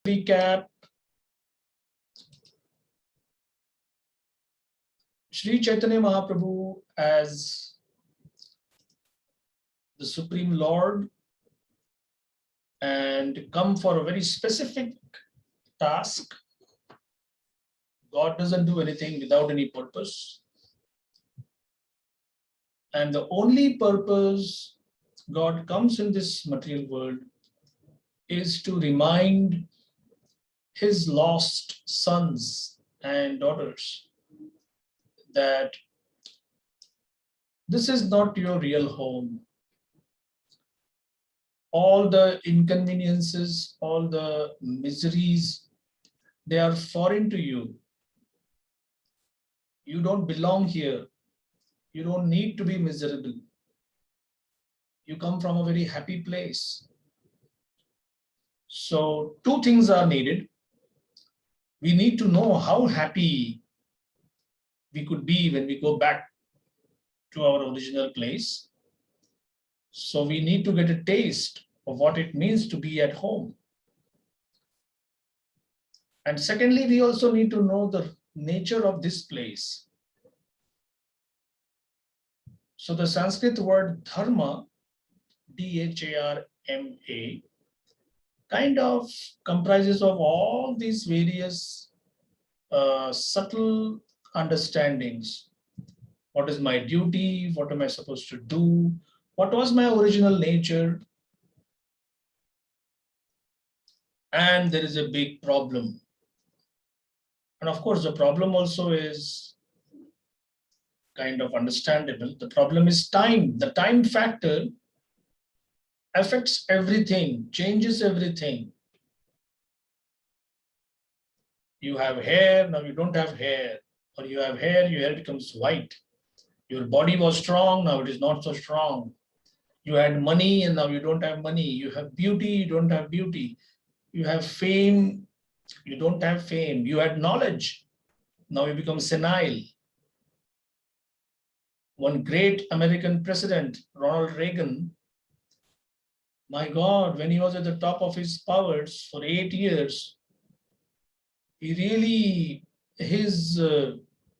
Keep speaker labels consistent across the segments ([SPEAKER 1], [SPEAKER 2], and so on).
[SPEAKER 1] Recap. Sri Chaitanya Mahaprabhu as the Supreme Lord and come for a very specific task. God doesn't do anything without any purpose. And the only purpose God comes in this material world is to remind his lost sons and daughters that this is not your real home. All the inconveniences, all the miseries, they are foreign to you. You don't belong here. You don't need to be miserable. You come from a very happy place. So two things are needed. We need to know how happy we could be when we go back to our original place. So we need to get a taste of what it means to be at home. And secondly, we also need to know the nature of this place. So the Sanskrit word dharma, D-H-A-R-M-A, kind of comprises of all these various subtle understandings. What is my duty? What am I supposed to do? What was my original nature? And there is a big problem. And of course, the problem also is kind of understandable. The problem is time. The time factor affects everything, changes everything. You have hair, now you don't have hair. Or you have hair, your hair becomes white. Your body was strong, now it is not so strong. You had money and now you don't have money. You have beauty, you don't have beauty. You have fame, you don't have fame. You had knowledge, now you become senile. One great American president, Ronald Reagan, my God, when he was at the top of his powers for 8 years, he really, his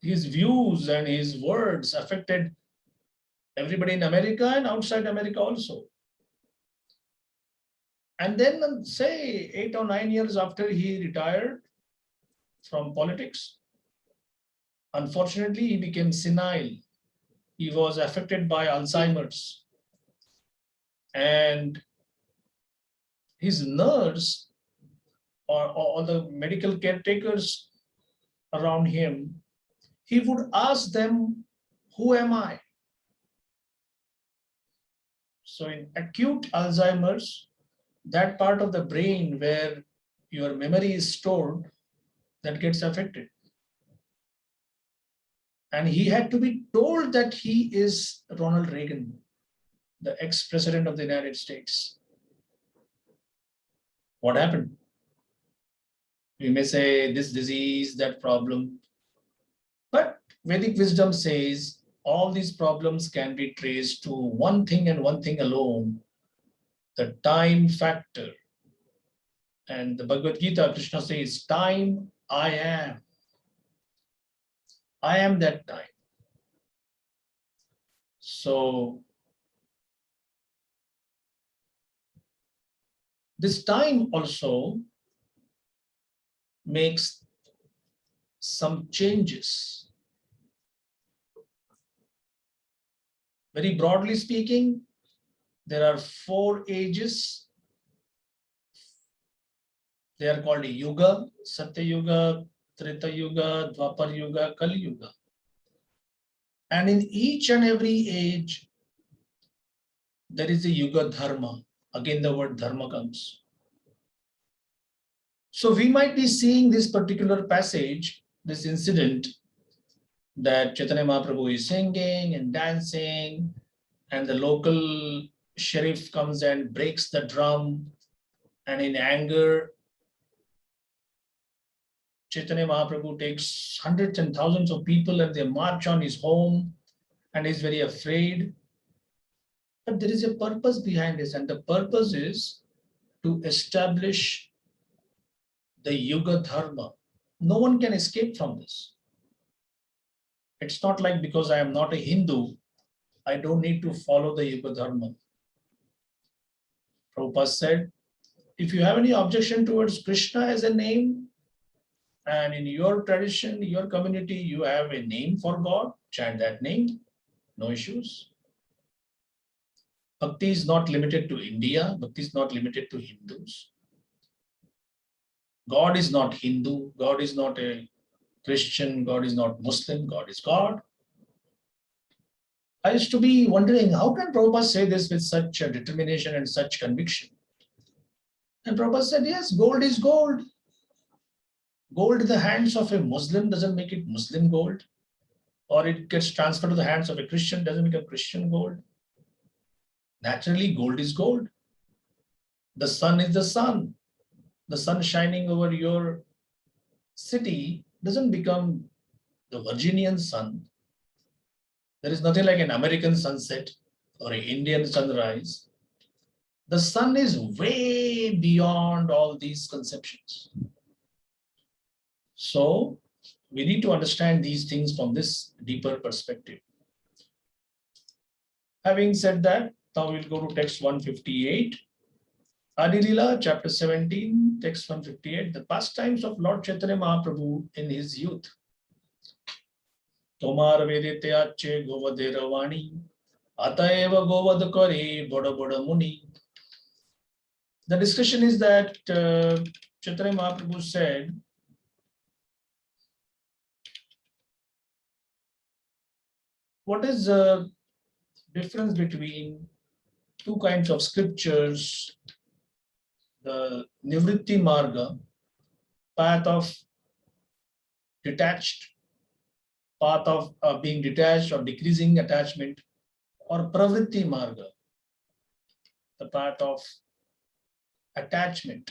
[SPEAKER 1] views and his words affected everybody in America and outside America also. And then say 8 or 9 years after he retired from politics, unfortunately, he became senile. He was affected by Alzheimer's. And his nurse or the medical caretakers around him, he would ask them, who am I? So in acute Alzheimer's, that part of the brain where your memory is stored, that gets affected. And he had to be told that he is Ronald Reagan, the ex-president of the United States. What happened? We may say this disease, that problem. But Vedic wisdom says all these problems can be traced to one thing and one thing alone, the time factor. And the Bhagavad Gita, Krishna says, time I am. I am that time. So this time also makes some changes. Very broadly speaking, there are 4 ages. They are called Yuga, Satya Yuga, Treta Yuga, Dwapar Yuga, Kali Yuga. And in each and every age, there is a Yuga Dharma. Again, the word Dharma comes. So we might be seeing this particular passage, this incident, that Chaitanya Mahaprabhu is singing and dancing, and the local sheriff comes and breaks the drum, and in anger, Chaitanya Mahaprabhu takes hundreds and thousands of people and they march on his home, and he's very afraid. But there is a purpose behind this, and the purpose is to establish the Yuga Dharma. No one can escape from this. It's not like because I am not a Hindu, I don't need to follow the Yuga Dharma. Prabhupada said, if you have any objection towards Krishna as a name, and in your tradition, your community, you have a name for God, chant that name, no issues. Bhakti is not limited to India, Bhakti is not limited to Hindus. God is not Hindu, God is not a Christian, God is not Muslim, God is God. I used to be wondering, how can Prabhupada say this with such a determination and such conviction? And Prabhupada said, yes, gold is gold. Gold in the hands of a Muslim doesn't make it Muslim gold. Or it gets transferred to the hands of a Christian, doesn't make a Christian gold. Naturally, gold is gold. The sun is the sun. The sun shining over your city doesn't become the Virginian sun. There is nothing like an American sunset or an Indian sunrise. The sun is way beyond all these conceptions. So we need to understand these things from this deeper perspective. Having said that, now we'll go to text 158. Adi-Lila, chapter 17, text 158, the pastimes of Lord Chaitanya Mahaprabhu in his youth. Tomar Vede Teache Govade Ravani, Ataeva Govad Kare Boda Boda Muni. The discussion is that Chaitanya Mahaprabhu said, what is the difference between two kinds of scriptures, the Nivritti Marga, path of detached, path of being detached or decreasing attachment, or Pravritti Marga, the path of attachment.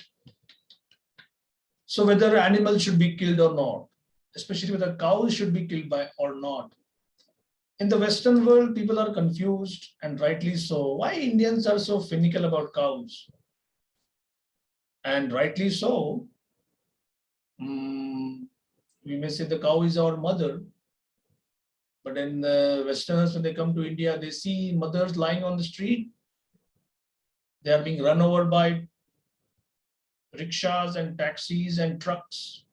[SPEAKER 1] So whether animals should be killed or not, especially whether cows should be killed by or not. In the Western world, people are confused, and rightly so. Why Indians are so finical about cows? And rightly so. We may say the cow is our mother, but in the Westerners, when they come to India, they see mothers lying on the street. They are being run over by rickshaws and taxis and trucks.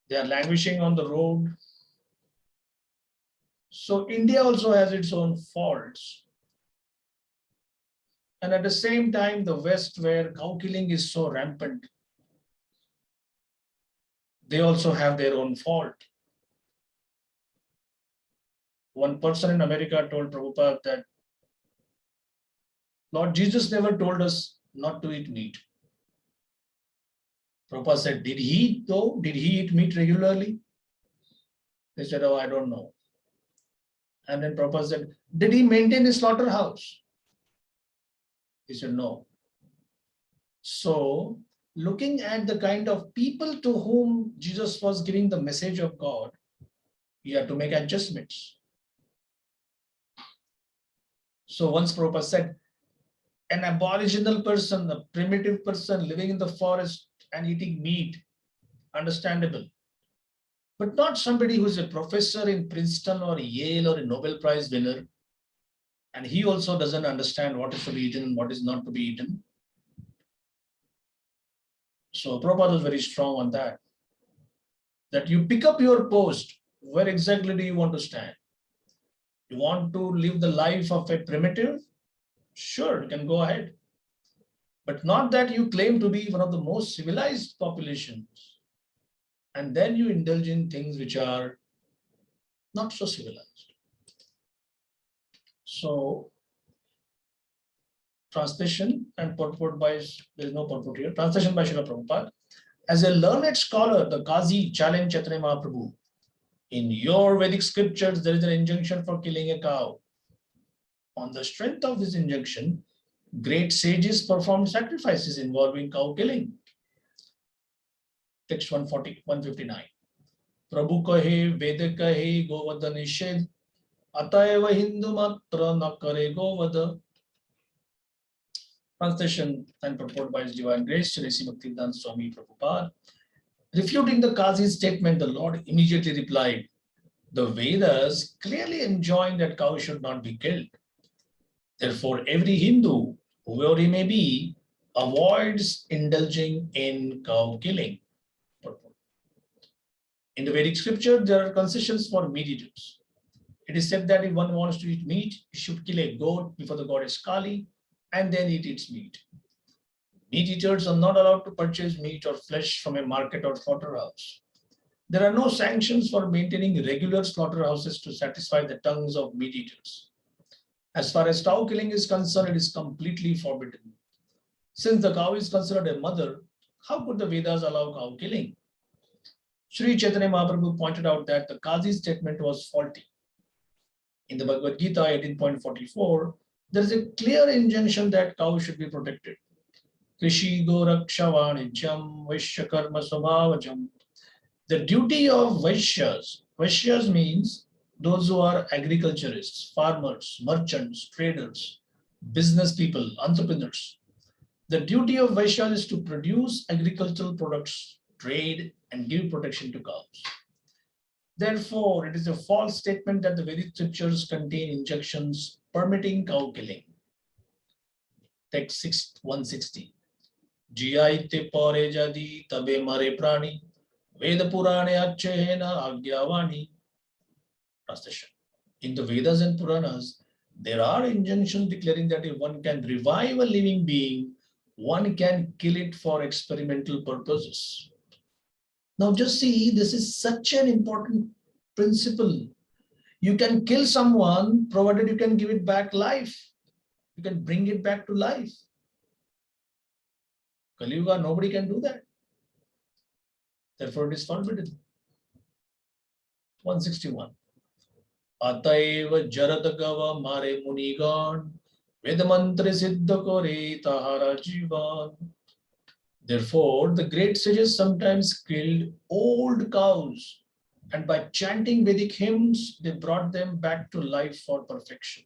[SPEAKER 1] They are languishing on the road. So India also has its own faults. And at the same time, the West, where cow killing is so rampant, they also have their own fault. One person in America told Prabhupada that Lord Jesus never told us not to eat meat. Prabhupada said, did he though? Did he eat meat regularly? They said, oh, I don't know. And then Prabhupada said, did he maintain a slaughterhouse? He said, no. So, looking at the kind of people to whom Jesus was giving the message of God, he had to make adjustments. So once Prabhupada said, an aboriginal person, a primitive person living in the forest and eating meat, understandable. But not somebody who's a professor in Princeton or Yale or a Nobel Prize winner. And he also doesn't understand what is to be eaten and what is not to be eaten. So Prabhupada was very strong on that. That you pick up your post, where exactly do you want to stand? You want to live the life of a primitive? Sure, you can go ahead. But not that you claim to be one of the most civilized populations. And then you indulge in things which are not so civilized. So, translation and purport by, there is no purport here, translation by Srila Prabhupada. As a learned scholar, the Qazi challenged Chaitanya Mahaprabhu. In your Vedic scriptures, there is an injunction for killing a cow. On the strength of this injunction, great sages performed sacrifices involving cow killing. Text 140, 159. Prabhu kahe, Veda kahe, Govada nishedh, Atayeva Hindu matra na kare Govada. Translation and purport by His Divine Grace, Shri Bhaktivedanta Swami Prabhupada. Refuting the Qazi's statement, the Lord immediately replied, the Vedas clearly enjoin that cows should not be killed. Therefore, every Hindu, whoever he may be, avoids indulging in cow killing. In the Vedic scripture, there are concessions for meat eaters. It is said that if one wants to eat meat, he should kill a goat before the goddess Kali and then eat its meat. Meat eaters are not allowed to purchase meat or flesh from a market or slaughterhouse. There are no sanctions for maintaining regular slaughterhouses to satisfy the tongues of meat eaters. As far as cow killing is concerned, it is completely forbidden. Since the cow is considered a mother, how could the Vedas allow cow killing? Sri Chaitanya Mahaprabhu pointed out that the Qazi's statement was faulty. In the Bhagavad Gita 18.44, there is a clear injunction that cows should be protected. Krishi Goraksha Vanijyam Vaishyakarma Swabhavajam. The duty of Vaishyas means those who are agriculturists, farmers, merchants, traders, business people, entrepreneurs. The duty of Vaishyas is to produce agricultural products, trade, and give protection to cows. Therefore, it is a false statement that the Vedic scriptures contain injunctions permitting cow killing. Text 160. Jiyaite pare jadi tabe mare prani, Veda Purane Achehena Agyavani. Translation. In the Vedas and Puranas, there are injunctions declaring that if one can revive a living being, one can kill it for experimental purposes. Now just see, this is such an important principle. You can kill someone provided you can give it back life. You can bring it back to life. Kali Yuga, nobody can do that. Therefore, it is forbidden. 161. Ataiva Jaratagava Mare Munigan Vedamantri Siddha Kore Tahara Jivan. Therefore, the great sages sometimes killed old cows, and by chanting Vedic hymns, they brought them back to life for perfection.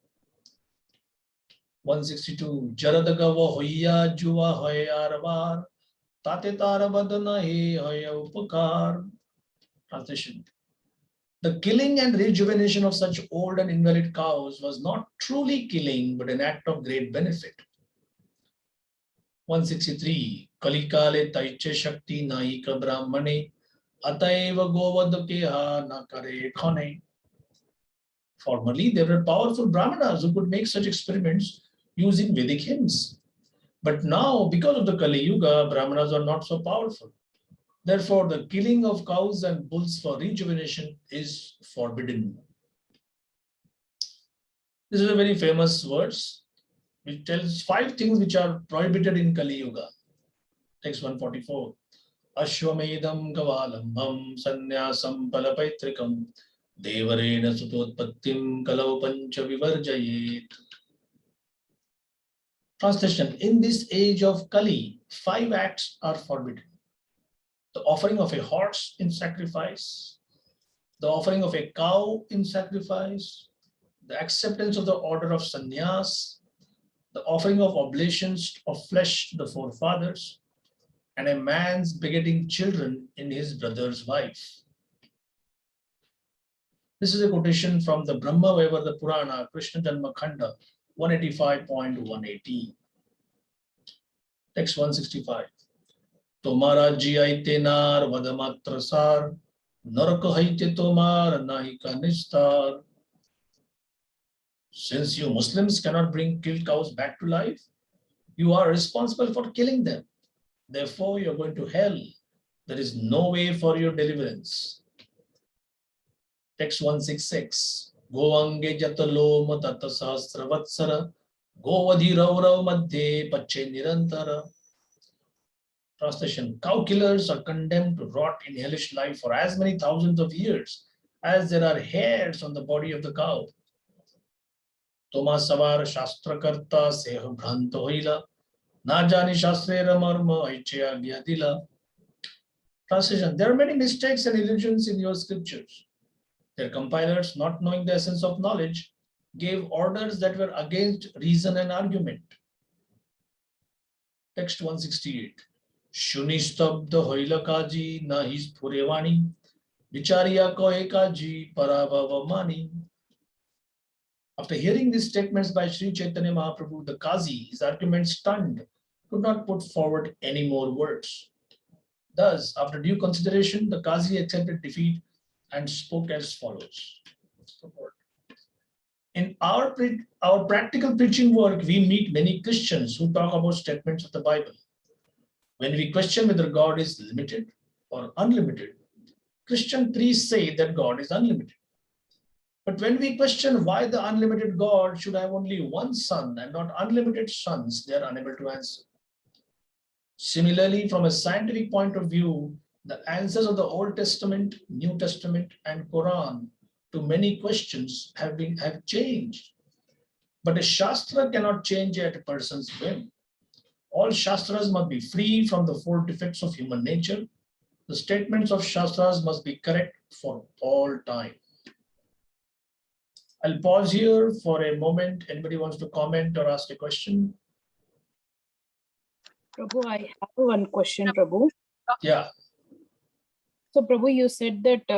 [SPEAKER 1] 162. Jaradagava Hoya Juva Hoya Ravar Tate Tarabadana He Hoya Upakar. Translation. The killing and rejuvenation of such old and invalid cows was not truly killing, but an act of great benefit. 163. Kalikale Taiche Shakti Naika Brahmane Ataiva Govadakeha Nakare Khane. Formerly, there were powerful Brahmanas who could make such experiments using Vedic hymns. But now, because of the Kali Yuga, Brahmanas are not so powerful. Therefore, the killing of cows and bulls for rejuvenation is forbidden. This is a very famous verse which tells 5 things which are prohibited in Kali Yuga. Text 144. Ashwamedam Gavalambam Sanyasam Palapaitrikam Devarena Sutotpattim Kalau Pancha Vivarjayet. Translation. In this age of Kali, 5 acts are forbidden. The offering of a horse in sacrifice, the offering of a cow in sacrifice, the acceptance of the order of sannyas, the offering of oblations of flesh to the forefathers, and a man's begetting children in his brother's wife. This is a quotation from the Brahma Vaivarta Purana, Krishna Janma Khanda, 185.180. Text 165. Tomara jiyaite nar vadamatra sar, naraka haite tomar nahika nistar. Since you Muslims cannot bring killed cows back to life, you are responsible for killing them. Therefore, you are going to hell. There is no way for your deliverance. Text 166. Goange jatalo matata sahasra vatsara, govadhi raurav madhye pache nirantara. Translation. Cow killers are condemned to rot in hellish life for as many thousands of years as there are hairs on the body of the cow. Toma savar shastrakarta seho bhranto hoila, na jani shastrera marma HG Sri Adi-Lila. Translation. There are many mistakes and illusions in your scriptures. Their compilers, not knowing the essence of knowledge, gave orders that were against reason and argument. Text 168. Shunistabda hoila kaji na his purevani. Vichariya kohe kaji parabhava mani. After hearing these statements by Sri Chaitanya Mahaprabhu, the Qazi, his argument stunned, could not put forward any more words. Thus, after due consideration, the Qazi accepted defeat and spoke as follows. In our practical preaching work, we meet many Christians who talk about statements of the Bible. When we question whether God is limited or unlimited, Christian priests say that God is unlimited. But when we question why the unlimited God should have only one son and not unlimited sons, they are unable to answer. Similarly, from a scientific point of view, the answers of the Old Testament, New Testament, and Quran to many questions have changed. But a Shastra cannot change at a person's whim. All Shastras must be free from the four defects of human nature. The statements of Shastras must be correct for all time. I'll pause here for a moment. Anybody wants to comment or ask a question?
[SPEAKER 2] Prabhu, I have one question, Prabhu.
[SPEAKER 1] Yeah.
[SPEAKER 2] So, Prabhu, you said that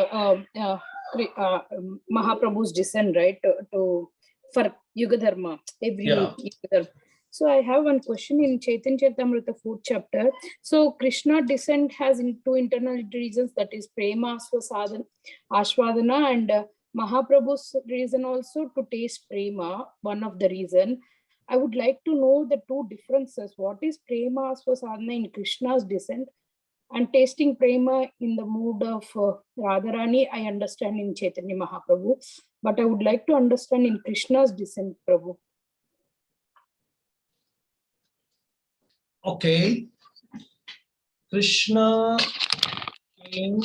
[SPEAKER 2] Mahaprabhu's descent, right, for Yuga Dharma, every Yuga Dharma. So, I have one question in Chapter-17, 4th chapter. So, Krishna descent has two internal reasons, that is Prema Ashwadana, and Mahaprabhu's reason also to taste Prema, one of the reason. I would like to know the two differences. What is Prema Aswasadhana in Krishna's descent and tasting Prema in the mood of Radharani? I understand in Chaitanya Mahaprabhu, but I would like to understand in Krishna's descent, Prabhu.
[SPEAKER 1] Okay. Krishna came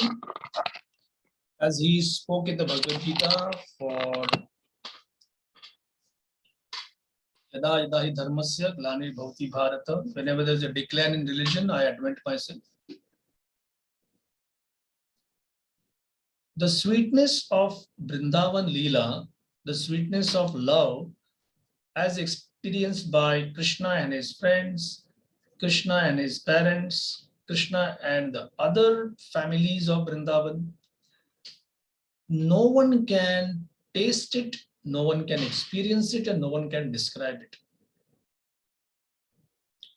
[SPEAKER 1] as he spoke in the Bhagavad Gita for Yada yada hi dharmasya glani bhavati bharata. Whenever there's a decline in religion, I admit myself. The sweetness of Vrindavan Leela, the sweetness of love, as experienced by Krishna and his friends, Krishna and his parents, Krishna and the other families of Vrindavan, no one can taste it, no one can experience it, and no one can describe it.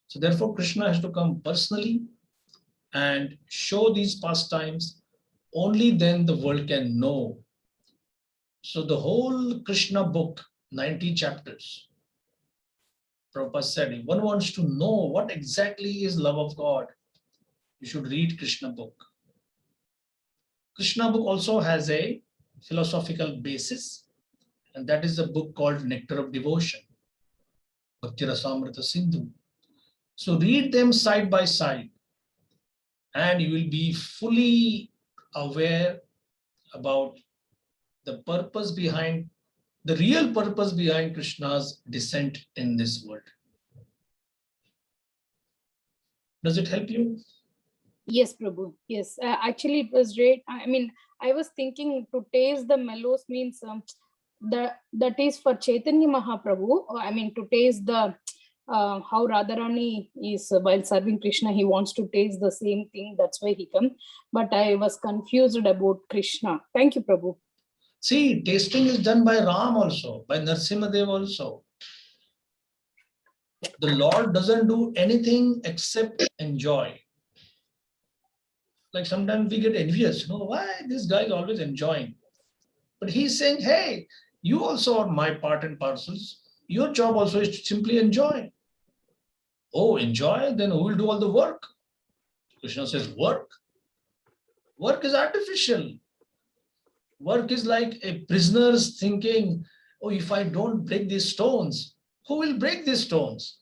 [SPEAKER 1] So therefore, Krishna has to come personally and show these pastimes. Only then the world can know. So the whole Krishna book, 90 chapters, Prabhupada said, if one wants to know what exactly is love of God, you should read Krishna book. Krishna book also has a philosophical basis, and that is a book called Nectar of Devotion, Bhakti Rasamrita Sindhu. So read them side by side, and you will be fully aware about the purpose behind, the real purpose behind Krishna's descent in this world. Does it help you?
[SPEAKER 2] Yes, Prabhu. Yes, actually it was great. I mean, I was thinking to taste the mellows means that is for Chaitanya Mahaprabhu. I mean, to taste the how Radharani is while serving Krishna, he wants to taste the same thing. That's why he comes. But I was confused about Krishna. Thank you, Prabhu.
[SPEAKER 1] See, tasting is done by Ram also, by Narsimhadev also. The Lord doesn't do anything except enjoy. Like sometimes we get envious, why this guy is always enjoying. But he's saying, hey, you also are my part and parcels. Your job also is to simply enjoy. Oh, enjoy? Then who will do all the work? Krishna says, work? Work is artificial. Work is like a prisoner's thinking, oh, if I don't break these stones, who will break these stones?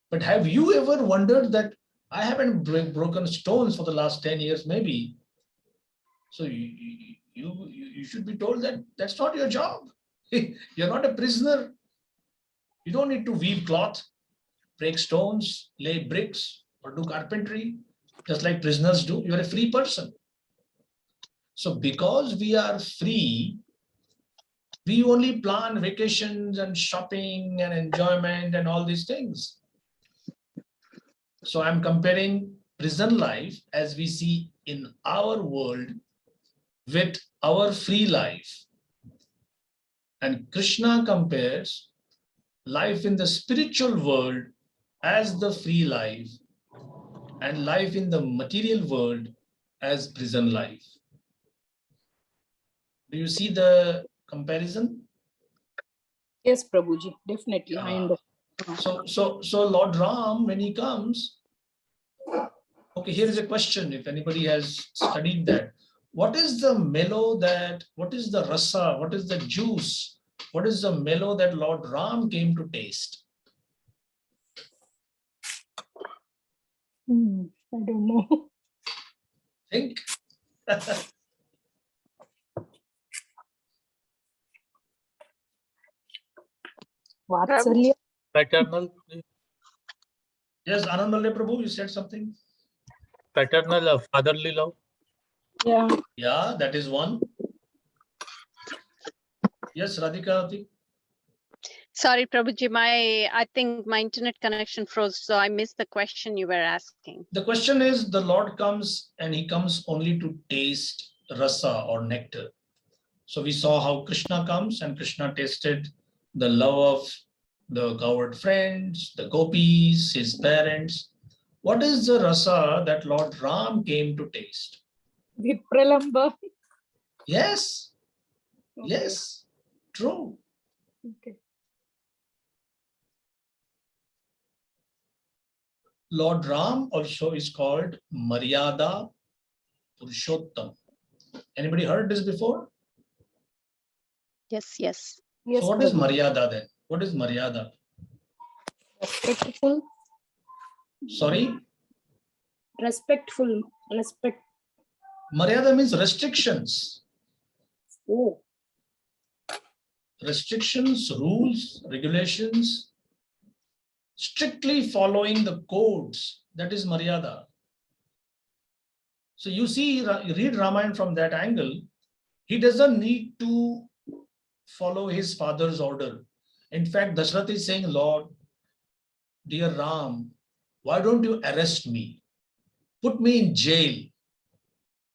[SPEAKER 1] But have you ever wondered that I haven't broken stones for the last 10 years, maybe? So you should be told that that's not your job. You're not a prisoner. You don't need to weave cloth, break stones, lay bricks, or do carpentry, just like prisoners do. You're a free person. So because we are free, we only plan vacations and shopping and enjoyment and all these things. So I'm comparing prison life as we see in our world with our free life. And Krishna compares life in the spiritual world as the free life and life in the material world as prison life. Do you see the comparison?
[SPEAKER 2] Yes, Prabhuji, definitely. I
[SPEAKER 1] Yeah.
[SPEAKER 2] understand.
[SPEAKER 1] So Lord Ram, when he comes, okay, here is a question, if anybody has studied that. What is the mellow that, what is the rasa, what is the juice, what is the mellow that Lord Ram came to taste?
[SPEAKER 2] I don't know.
[SPEAKER 1] Think.
[SPEAKER 2] Vatsalya.
[SPEAKER 3] Paternal,
[SPEAKER 1] Yes, Anandale Prabhu, you said something?
[SPEAKER 3] paternal, fatherly love.
[SPEAKER 2] Yeah.
[SPEAKER 1] Yeah, that is one. Yes, Radhika.
[SPEAKER 4] Sorry, Prabhuji, I think my internet connection froze, so I missed the question you were asking.
[SPEAKER 1] The question is, the Lord comes and he comes only to taste rasa or nectar. So we saw how Krishna comes and Krishna tasted the love of the cowherd friends, the gopis, his parents. What is the rasa that Lord Ram came to taste?
[SPEAKER 2] Vipralamba.
[SPEAKER 1] Yes,
[SPEAKER 2] Okay.
[SPEAKER 1] yes, true.
[SPEAKER 2] Okay.
[SPEAKER 1] Lord Ram also is called Maryada Purushottam. Anybody heard this before?
[SPEAKER 4] Yes, yes.
[SPEAKER 2] Yes,
[SPEAKER 1] So what is
[SPEAKER 2] Prabhu.
[SPEAKER 1] Maryada then? What is Maryada?
[SPEAKER 2] Respectful.
[SPEAKER 1] Sorry?
[SPEAKER 2] Respectful. Respect.
[SPEAKER 1] Maryada means restrictions.
[SPEAKER 2] Oh.
[SPEAKER 1] Restrictions, rules, regulations, strictly following the codes. That is Maryada. So you see, you read Ramayana from that angle. He doesn't need to follow his father's order. In fact, Dashrath is saying, Lord, dear Ram, why don't you arrest me? Put me in jail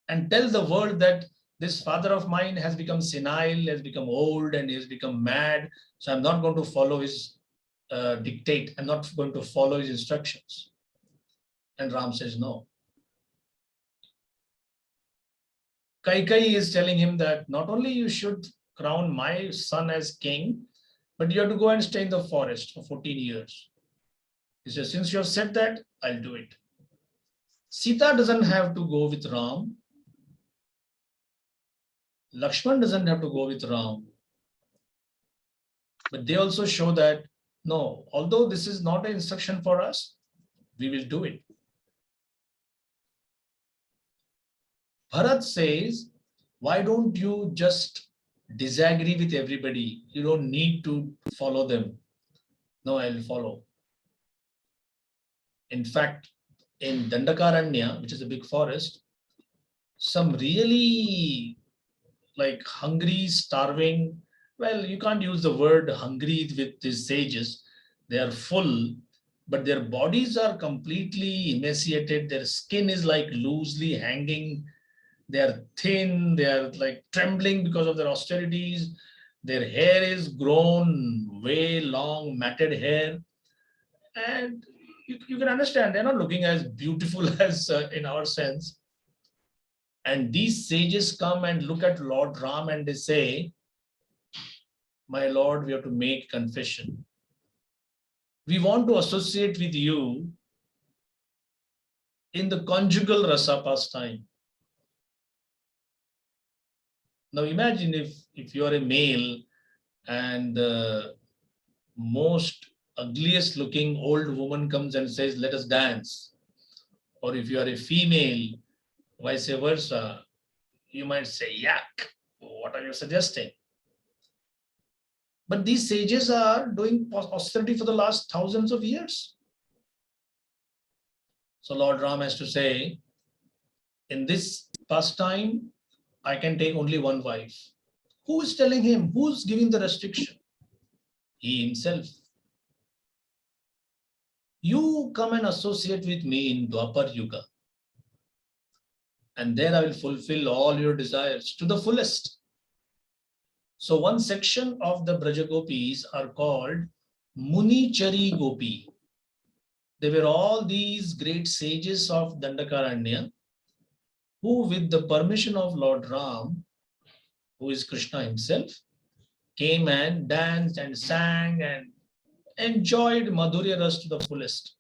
[SPEAKER 1] and tell the world that this father of mine has become senile, has become old, and has become mad. So I'm not going to follow his dictate. I'm not going to follow his instructions. And Ram says, no. Kaikai is telling him that not only you should crown my son as king, but you have to go and stay in the forest for 14 years. He says, since you have said that, I'll do it. Sita doesn't have to go with Ram. Lakshman doesn't have to go with Ram. But they also show that, no, although this is not an instruction for us, we will do it. Bharat says, why don't you just disagree with everybody? You don't need to follow them. No, I'll follow. In fact, in Dandakaranya, which is a big forest, some really like hungry, starving, well, you can't use the word hungry with these sages. They are full, but their bodies are completely emaciated. Their skin is like loosely hanging. They are thin. They are like trembling because of their austerities. Their hair is grown way long, matted hair. And you can understand, they're not looking as beautiful as in our sense. And these sages come and look at Lord Ram and they say, my Lord, we have to make confession. We want to associate with you in the conjugal rasa pastime. Now imagine if you are a male and the most ugliest looking old woman comes and says, let us dance. Or if you are a female, vice versa, you might say, yak, what are you suggesting? But these sages are doing austerity for the last thousands of years. So Lord Ram has to say, in this pastime, I can take only one wife. Who is telling him? Who's giving the restriction? He himself. You come and associate with me in Dwapar Yuga. and there I will fulfill all your desires to the fullest. So one section of the Braja Gopis are called Muni Chari Gopi. They were all these great sages of Dandakaranya who, with the permission of Lord Ram, who is Krishna himself, came and danced and sang and enjoyed Madhurya Ras to the fullest.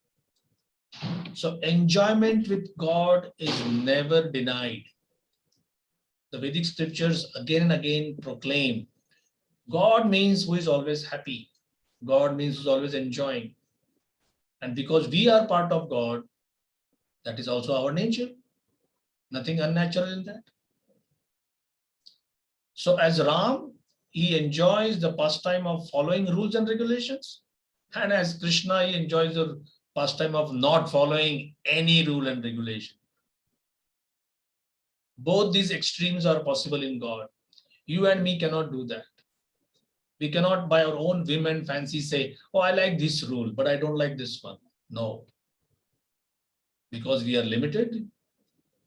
[SPEAKER 1] So enjoyment with God is never denied. The Vedic scriptures again and again proclaim God means who is always happy. God means who is always enjoying. And because we are part of God, that is also our nature. Nothing unnatural in that. So as Ram, he enjoys the pastime of following rules and regulations. And as Krishna, he enjoys the pastime of not following any rule and regulation. Both these extremes are possible in God. You and me cannot do that. We cannot by our own whim and fancy say, oh, I like this rule, but I don't like this one. No. Because we are limited,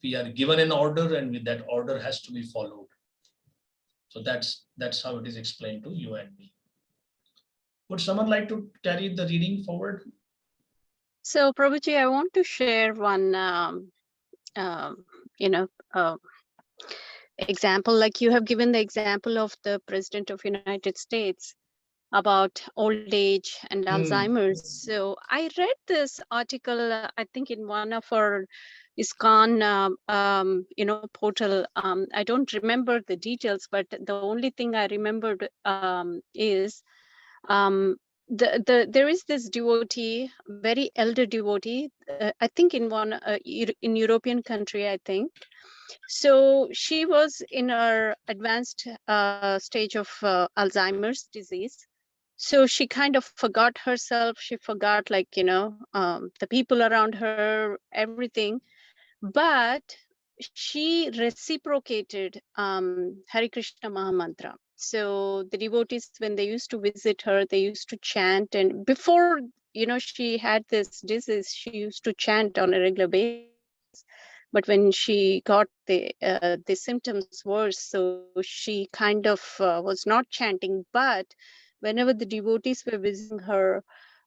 [SPEAKER 1] we are given an order, and that order has to be followed. So that's how it is explained to you and me. Would someone like to carry the reading forward?
[SPEAKER 4] So, Prabhuji, I want to share one, example. Like you have given the example of the President of United States about old age and Alzheimer's. So I read this article, I think in one of our ISKCON, portal. I don't remember the details, but the only thing I remembered is there is this devotee, very elder devotee, I think in one in European country, I think. So she was in her advanced stage of Alzheimer's disease. So she kind of forgot herself. She forgot, the people around her, everything. But she reciprocated Hare Krishna Mahamantra. So the devotees, when they used to visit her, they used to chant. And before, she had this disease, she used to chant on a regular basis. But when she got the symptoms worse, so she kind of was not chanting. But whenever the devotees were visiting her,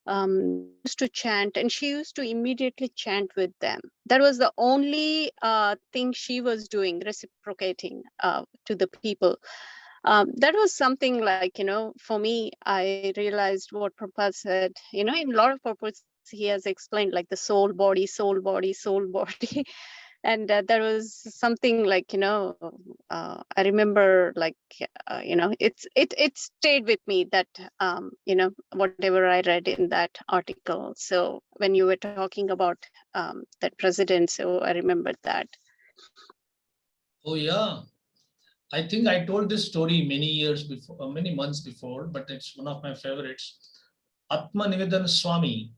[SPEAKER 4] used to chant, and she used to immediately chant with them. That was the only thing she was doing, reciprocating to the people. That was something like, for me, I realized what Prabhupada said, in a lot of purports, he has explained like the soul, body, soul, body, soul, body. And there was something like, I remember like, it stayed with me that, whatever I read in that article. So when you were talking about that president, so I remembered that.
[SPEAKER 1] Oh yeah. I think I told this story many years before, many months before, but it's one of my favorites. Atma Nivedan Swami,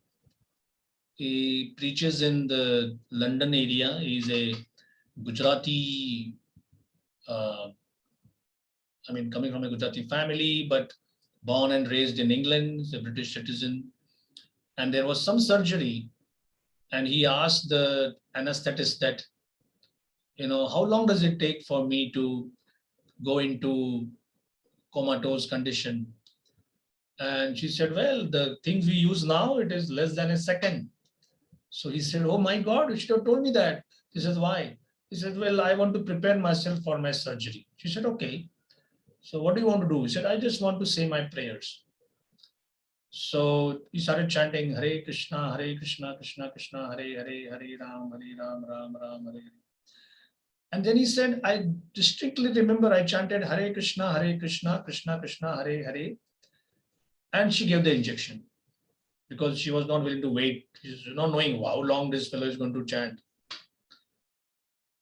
[SPEAKER 1] he preaches in the London area. He's a Gujarati, coming from a Gujarati family, but born and raised in England. He's a British citizen. And there was some surgery, and he asked the anesthetist that, how long does it take for me to go into comatose condition? And she said, well, the things we use now, it is less than a second. So he said, oh my God, you should have told me that. He says, why? He said, well, I want to prepare myself for my surgery. She said, okay. So what do you want to do? He said, I just want to say my prayers. So he started chanting, Hare Krishna, Krishna Krishna, Hare Hare, Hare Ram, Ram Ram, Hare Hare. And then he said, I distinctly remember I chanted Hare Krishna, Krishna Krishna, Hare Hare. And she gave the injection because she was not willing to wait. She was not knowing how long this fellow is going to chant.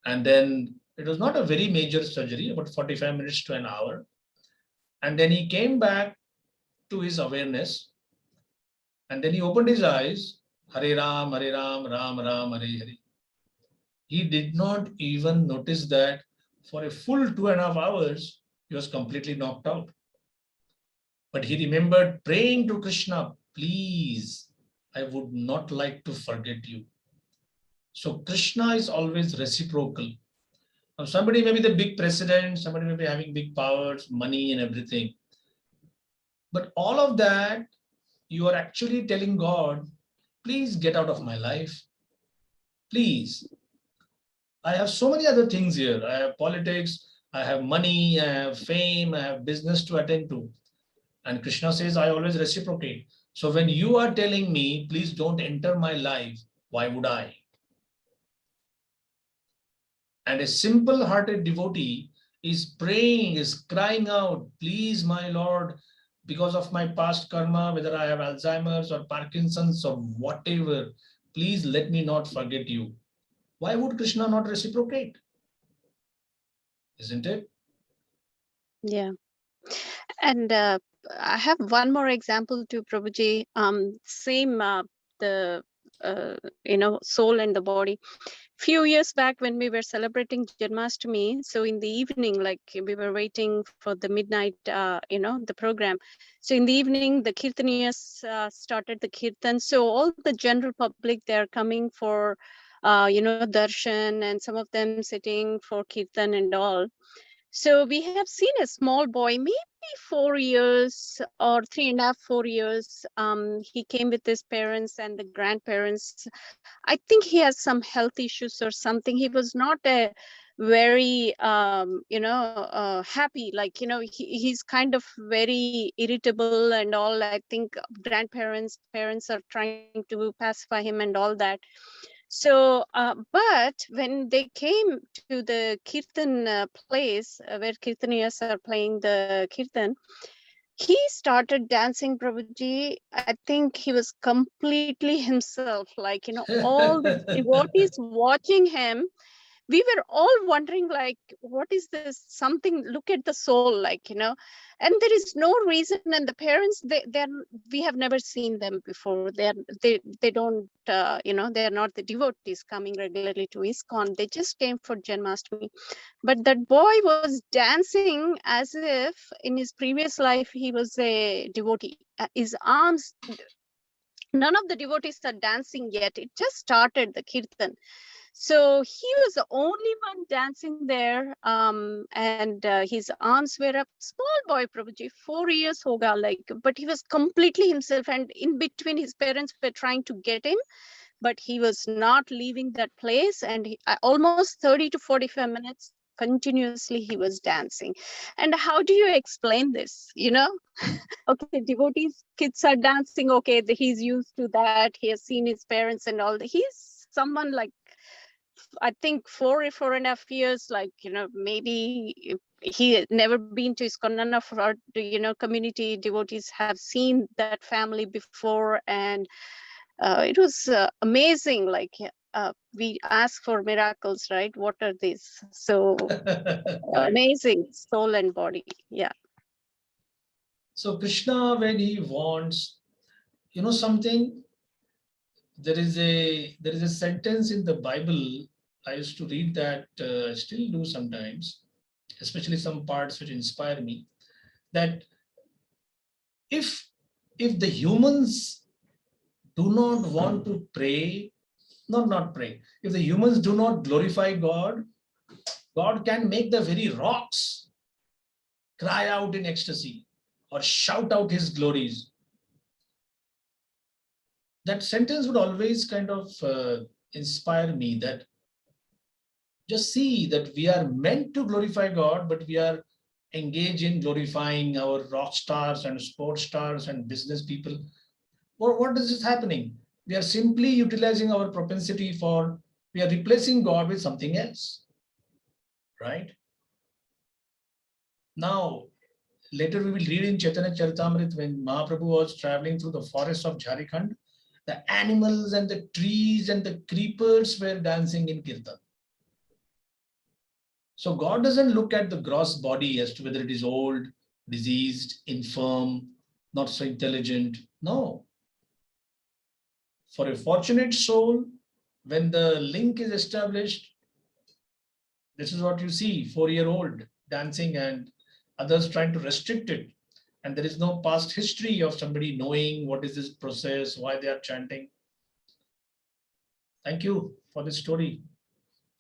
[SPEAKER 1] And then it was not a very major surgery, about 45 minutes to an hour. And then he came back to his awareness. And then he opened his eyes, Hare Ram, Ram Ram, Hare Hare. He did not even notice that for a full 2.5 hours, he was completely knocked out. But he remembered praying to Krishna, please, I would not like to forget you. So Krishna is always reciprocal. Somebody may be the big president, somebody may be having big powers, money and everything. But all of that, you are actually telling God, please get out of my life. Please. I have so many other things here. I have politics, I have money, I have fame, I have business to attend to. And Krishna says, I always reciprocate. So when you are telling me, please don't enter my life, why would I? And a simple-hearted devotee is praying, is crying out, please, my Lord, because of my past karma, whether I have Alzheimer's or Parkinson's or whatever, please let me not forget you. Why would Krishna not reciprocate? Isn't it?
[SPEAKER 4] Yeah. And I have one more example to Prabhuji. Same, the soul and the body. Few years back when we were celebrating Janmashtami, so in the evening, like we were waiting for the midnight, the program. So in the evening, the Kirtaniyas started the Kirtan. So all the general public, they're coming for, darshan, and some of them sitting for Kirtan and all. So we have seen a small boy, maybe 4 years or 3.5, 4 years. He came with his parents and the grandparents. I think he has some health issues or something. He was not a very, happy, like, he's kind of very irritable and all. I think grandparents, parents are trying to pacify him and all that. So, but when they came to the Kirtan place where Kirtaniyas are playing the Kirtan, he started dancing, Prabhuji. I think he was completely himself, like, all the devotees watching him. We were all wondering, like, what is this? Something, look at the soul, like, and there is no reason. And the parents, we have never seen them before. They don't, they are not the devotees coming regularly to ISKCON. They just came for Janmashtami. But that boy was dancing as if in his previous life he was a devotee. His arms, none of the devotees are dancing yet. It just started the Kirtan. So he was the only one dancing there, and his arms were up. Small boy, Prabhuji, 4 years hoga, like, but he was completely himself. And in between, his parents were trying to get him, but he was not leaving that place. And almost 30 to 45 minutes continuously he was dancing. And how do you explain this? Okay, devotees, kids are dancing. Okay, he's used to that. He has seen his parents and all. He's someone like, I think 4.5 years, like, maybe he had never been to ISKCON. None of our, community devotees have seen that family before. And it was amazing. Like, we ask for miracles, right? What are these? So
[SPEAKER 1] Right.
[SPEAKER 4] amazing soul and body. Yeah.
[SPEAKER 1] So Krishna, when he wants, something, there is a sentence in the Bible. I used to read that, still do sometimes, especially some parts which inspire me, that if the humans do not want to pray, not pray, if the humans do not glorify God, God can make the very rocks cry out in ecstasy or shout out his glories. That sentence would always kind of inspire me, that just see that we are meant to glorify God, but we are engaged in glorifying our rock stars and sports stars and business people. What is this happening? We are simply utilizing our propensity we are replacing God with something else, right? Now, later we will read in Chaitanya Charitamrita, when Mahaprabhu was traveling through the forest of Jharkhand, the animals and the trees and the creepers were dancing in Kirtan. So God doesn't look at the gross body as to whether it is old, diseased, infirm, not so intelligent. No. For a fortunate soul, when the link is established, this is what you see, 4-year-old dancing and others trying to restrict it. And there is no past history of somebody knowing what is this process, why they are chanting. Thank you for this story.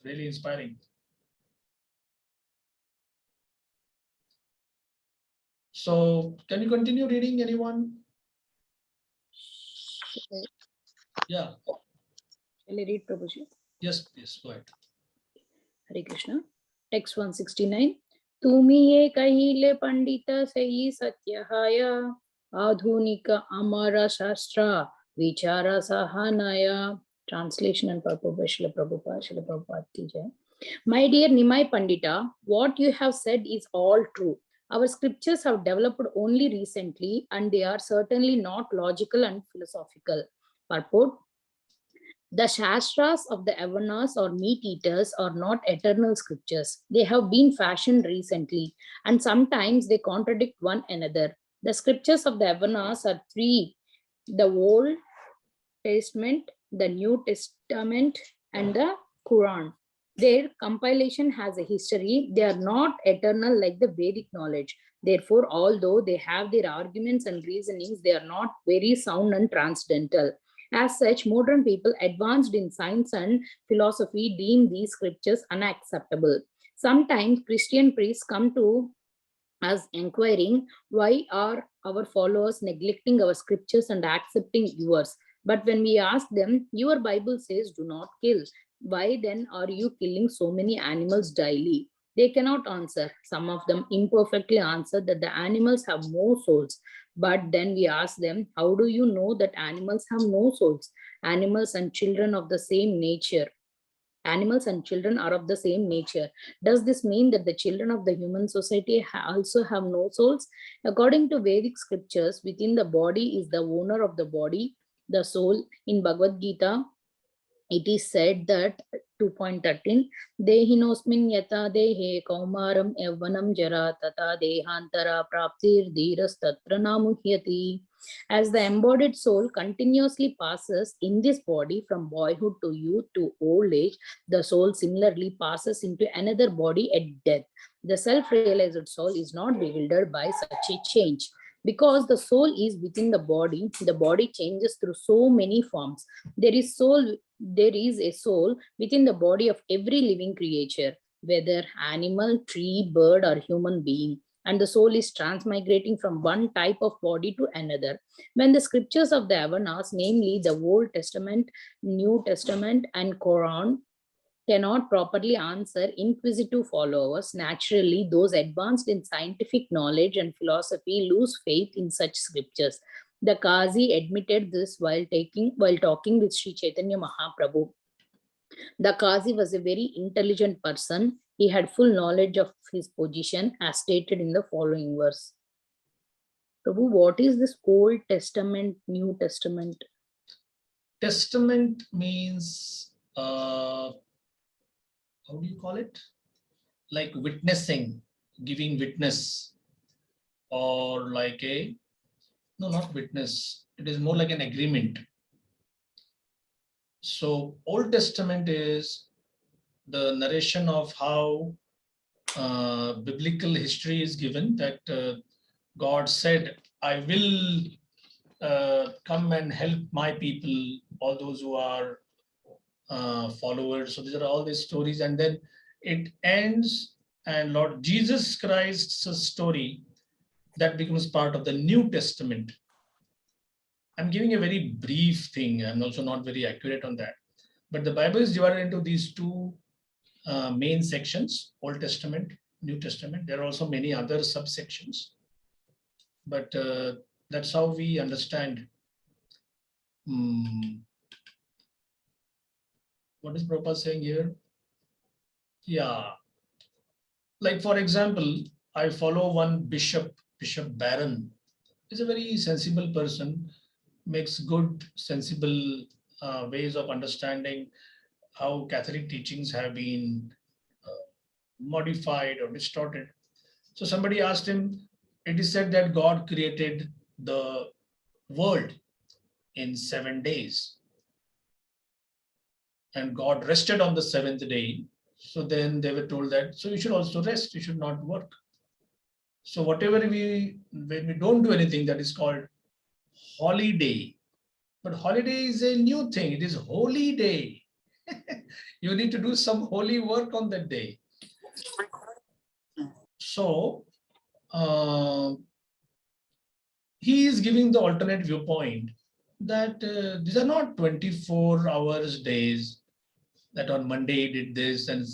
[SPEAKER 1] Really inspiring. So can you continue reading, anyone? Yeah.
[SPEAKER 2] Shall I read, Prabhuji?
[SPEAKER 1] Yes, please, go ahead.
[SPEAKER 2] Hare Krishna. Text 169. Tumi ye kahile pandita sahi satyahaya adhunika amara shastra vichara sahanaya. Translation and purport. Srila Prabhupada ki jai. My dear Nimai Pandita, what you have said is all true. Our scriptures have developed only recently and they are certainly not logical and philosophical. Purport. The Shastras of the Avanas or meat eaters are not eternal scriptures. They have been fashioned recently and sometimes they contradict one another. The scriptures of the Avanas are three: the Old Testament, the New Testament, and the Quran. Their compilation has a history. They are not eternal like the Vedic knowledge. Therefore, although they have their arguments and reasonings, they are not very sound and transcendental. As such, modern people advanced in science and philosophy deem these scriptures unacceptable. Sometimes Christian priests come to us inquiring, why are our followers neglecting our scriptures and accepting yours? But when we ask them, your Bible says do not kill. Why then are you killing so many animals daily? They cannot answer. Some of them imperfectly answer that the animals have no souls. But then we ask them, how do you know that animals have no souls? Animals and children of the same nature. Animals and children are of the same nature. Does this mean that the children of the human society also have no souls? According to Vedic scriptures, within the body is the owner of the body, the soul. In Bhagavad Gita, it is said that 2.13 dehinosmin yata dehe kaumaram yavvanam jara tata dehantara praptir dhiras tatra namuhyati. As the embodied soul continuously passes in this body from boyhood to youth to old age, the soul similarly passes into another body at death. The self-realized soul is not bewildered by such a change. Because the soul is within the body changes through so many forms. There is a soul within the body of every living creature, whether animal, tree, bird, or human being. And the soul is transmigrating from one type of body to another. When the scriptures of the Avanas, namely the Old Testament, New Testament, and Quran, cannot properly answer inquisitive followers, naturally those advanced in scientific knowledge and philosophy lose faith in such scriptures. The Qazi admitted this while talking with Sri Chaitanya Mahaprabhu. The Qazi was a very intelligent person. He had full knowledge of his position, as stated in the following verse. Prabhu, what is this Old Testament, New Testament?
[SPEAKER 1] Testament means how do you call it? Like witnessing, giving witness, or like no, not witness. It is more like an agreement. So Old Testament is the narration of how biblical history is given, that God said, I will come and help my people, all those who are followers. So these are all these stories, and then it ends, and Lord Jesus Christ's story that becomes part of the New Testament. I'm giving a very brief thing. I'm also not very accurate on that. But the Bible is divided into these two main sections, Old Testament, New Testament. There are also many other subsections. But that's how we understand. What is Prabhupada saying here? Yeah. Like, for example, I follow one Bishop Barron. He's a very sensible person, makes good, sensible ways of understanding how Catholic teachings have been modified or distorted. So somebody asked him, it is said that God created the world in 7 days and God rested on the seventh day. So then they were told that, so you should also rest, you should not work. So whatever when we don't do anything, that is called holiday. But holiday is a new thing. It is holy day. You need to do some holy work on that day. So he is giving the alternate viewpoint that these are not 24 hours days, that on Monday he did this and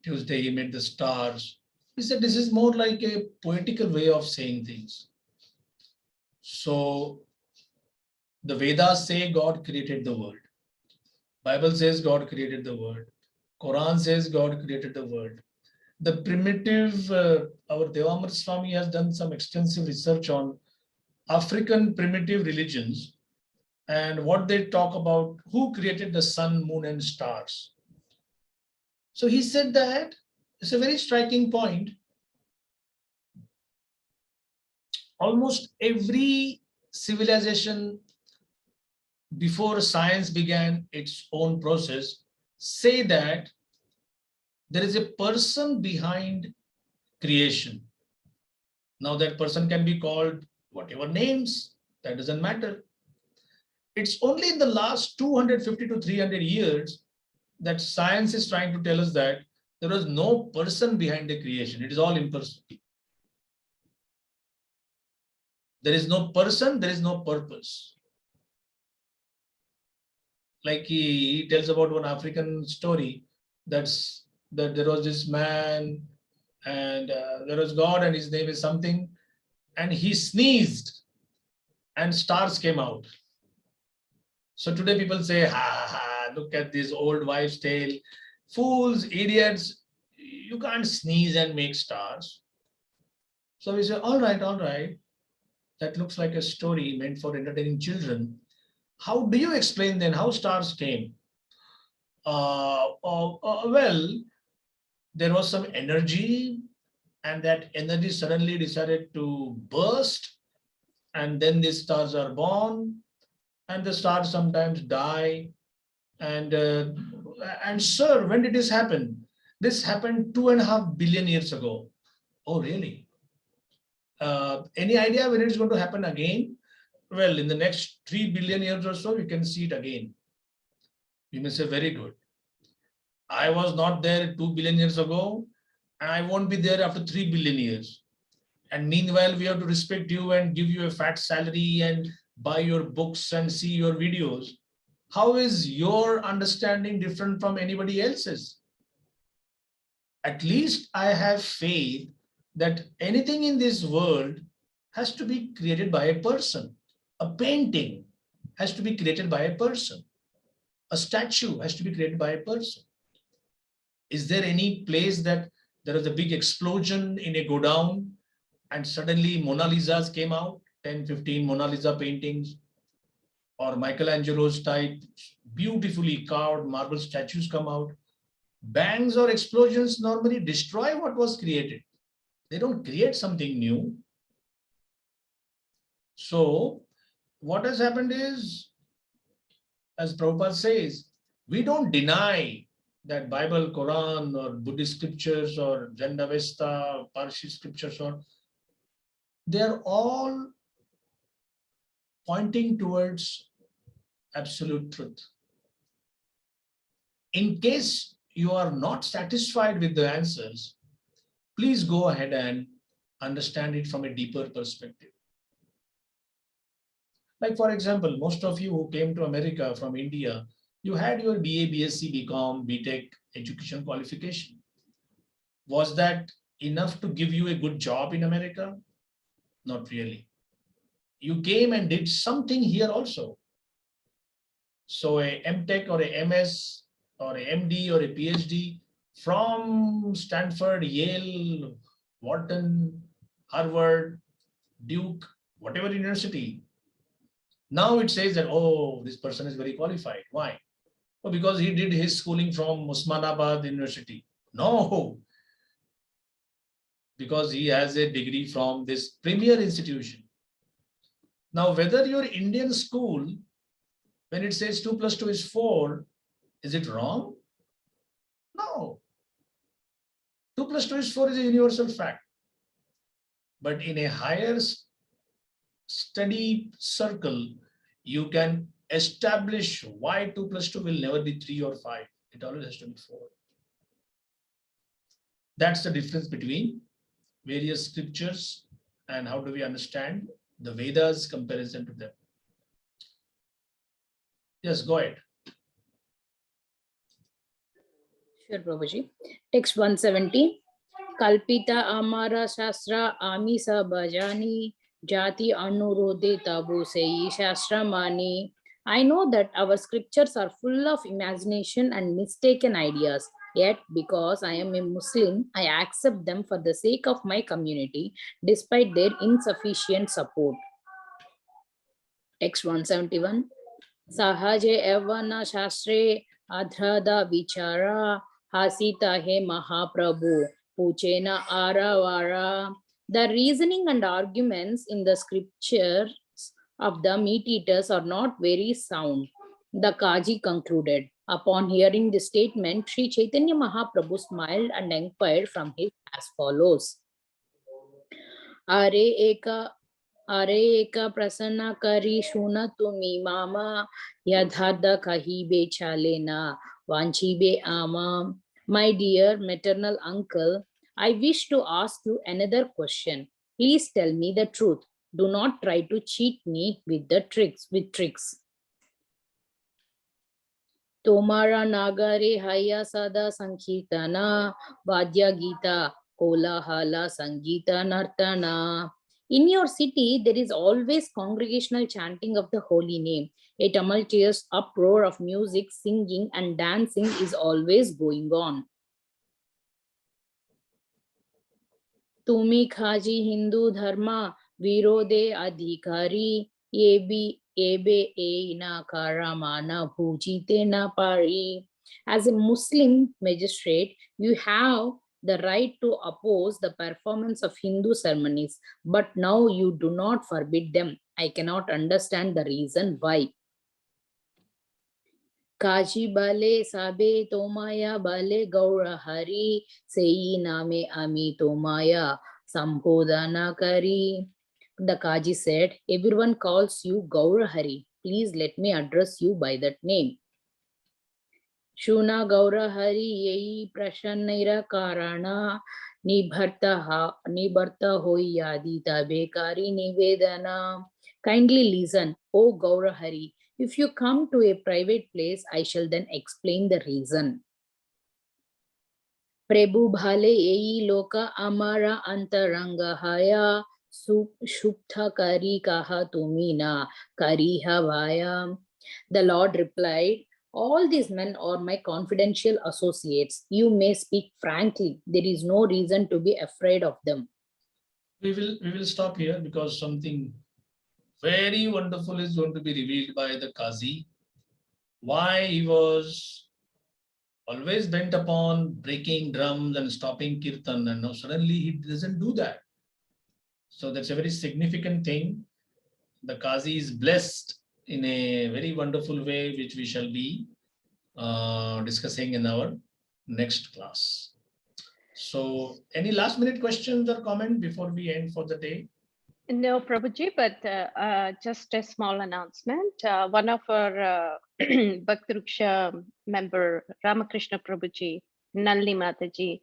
[SPEAKER 1] Tuesday he made the stars. He said this is more like a poetical way of saying things. So the Vedas say God created the world. Bible says God created the world. Quran says God created the world. The primitive, our Devamrit Swami has done some extensive research on African primitive religions and what they talk about, who created the sun, moon, and stars. So he said that it's a very striking point. Almost every civilization before science began its own process say that there is a person behind creation. Now that person can be called whatever names, that doesn't matter. It's only in the last 250 to 300 years that science is trying to tell us that there was no person behind the creation. It is all impersonal. There is no person, there is no purpose. Like he tells about one African story that there was this man and there was God and his name is something, and he sneezed and stars came out. So today people say, ha, ha, ha, look at this old wives' tale. Fools, idiots, you can't sneeze and make stars. So we say, all right, that looks like a story meant for entertaining children. How do you explain then how stars came? Well, there was some energy and that energy suddenly decided to burst and then these stars are born and the stars sometimes die. And sir, when did this happen? This happened 2.5 billion years ago. Oh, really? Any idea when it's going to happen again? Well, in the next 3 billion years or so, we can see it again. You may say, very good. I was not there 2 billion years ago, and I won't be there after 3 billion years. And meanwhile, we have to respect you and give you a fat salary and buy your books and see your videos. How is your understanding different from anybody else's? At least I have faith that anything in this world has to be created by a person. A painting has to be created by a person. A statue has to be created by a person. Is there any place that there is a big explosion in a godown and suddenly Mona Lisas came out, 10, 15 Mona Lisa paintings, or Michelangelo's type beautifully carved marble statues come out? Bangs or explosions normally destroy what was created. They don't create something new. So what has happened is, as Prabhupada says, we don't deny that Bible, Quran, or Buddhist scriptures, or Jain Avesta, Parsi scriptures, or they are all pointing towards absolute truth. In case you are not satisfied with the answers, please go ahead and understand it from a deeper perspective. Like, for example, most of you who came to America from India, you had your BA, BSc, BCom, BTech education qualification. Was that enough to give you a good job in America? Not really. You came and did something here also. So a MTech or a MS or a MD or a PhD from Stanford, Yale, Wharton, Harvard, Duke, whatever university. Now it says that, oh, this person is very qualified. Why? Well, because he did his schooling from Osmanabad University. No, because he has a degree from this premier institution. Now, whether your Indian school, when it says 2 plus 2 is 4, is it wrong? No. 2 plus 2 is 4 is a universal fact. But in a higher study circle, you can establish why 2 plus 2 will never be 3 or 5. It always has to be 4. That's the difference between various scriptures and how do we understand the Vedas comparison to them. Yes, go ahead.
[SPEAKER 2] Sure, Prabhuji. Text 170. Kalpita Amara Shastra Amisa Bhajani Jati Anurode Tabu Sei Shastra Mani. I know that our scriptures are full of imagination and mistaken ideas. Yet, because I am a Muslim, I accept them for the sake of my community, despite their insufficient support. Text 171. Sahaje Evana Shastre Adhrada Vichara Hasita He Mahaprabhu Puchena Aravara. The reasoning and arguments in the scriptures of the meat eaters are not very sound. The Kaji concluded. Upon hearing this statement, Sri Chaitanya Mahaprabhu smiled and inquired from him as follows. Are eka prasanna kari shuna tumi mama yadhada kahibe chalena vanchibe ama. My dear maternal uncle, I wish to ask you another question. Please tell me the truth. Do not try to cheat me with tricks. Tomara nagare haya sada sankirtana vadya gita kolahala sangita nartana. In your city, there is always congregational chanting of the holy name. A tumultuous uproar of music, singing, and dancing is always going on. Tumi khaji Hindu dharma virode adhikari ebe eina karamana bhujite na pari. As a Muslim magistrate, you have the right to oppose the performance of Hindu ceremonies, but now you do not forbid them. I cannot understand the reason why. Kaji bale sabe tomaya bale gaura hari sei name ami tomaya sambodhana kari. The Kaji said, everyone calls you Gaura Hari. Please let me address you by that name. Shuna Gaura Hari yei prashannaira karana nibharta hoyadita bekari nivedana. Kindly listen, O Gaura Hari. If you come to a private place, I shall then explain the reason. Prabhu bhale ei loka amara antaranga haya shuptha kari kaha tumina kariha vaya. The Lord replied, all these men are my confidential associates. You may speak frankly. There is no reason to be afraid of them.
[SPEAKER 1] We will stop here because something very wonderful is going to be revealed by the Qazi. Why he was always bent upon breaking drums and stopping kirtan, and now suddenly he doesn't do that. So that's a very significant thing. The Qazi is blessed in a very wonderful way, which we shall be discussing in our next class. So any last minute questions or comment before we end for the day?
[SPEAKER 4] No, Prabhuji, but just a small announcement. One of our Bhakti Ruksha member, Ramakrishna Prabhuji, Nalini Mataji,